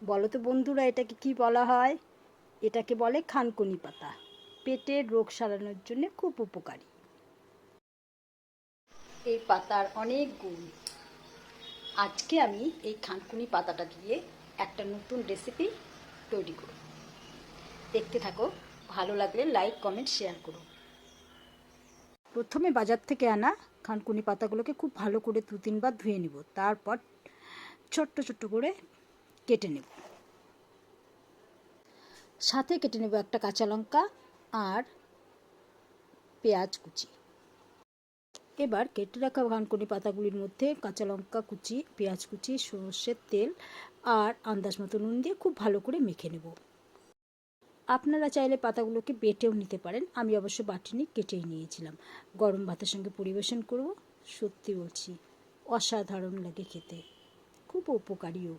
বলো তো বন্ধুরা, এটাকে কি বলা হয়? এটাকে বলে খানকুনি পাতা। পেটের রোগ সারানোর জন্য খুব উপকারী। এই পাতার অনেক গুণ। আজকে আমি এই খানকুনি পাতাটা দিয়ে একটা নতুন রেসিপি তৈরি করব। দেখতে থাকো, ভালো লাগলে লাইক, কমেন্ট, শেয়ার করো। প্রথমে বাজার থেকে আনা খানকুনি পাতাগুলোকে খুব ভালো করে 2-3 বার ধুয়ে নেব। তারপর ছোট্ট ছোট্ট করে কেটে নেব। সাথে কেটে নেব একটা কাঁচা লঙ্কা আর পেঁয়াজ কুচি। এবার কেটে রাখা খানকুনি পাতাগুলির মধ্যে কাঁচা লঙ্কা কুচি, পেঁয়াজ কুচি, সর্ষের তেল আর আন্দাজ মতো নুন দিয়ে খুব ভালো করে মেখে নেব। আপনারা চাইলে পাতাগুলোকে বেটেও নিতে পারেন, আমি অবশ্য বাটিনি, কেটেই নিয়েছিলাম। গরম ভাতের সঙ্গে পরিবেশন করব। সত্যি বলছি, অসাধারণ লাগে খেতে, খুব উপকারীও।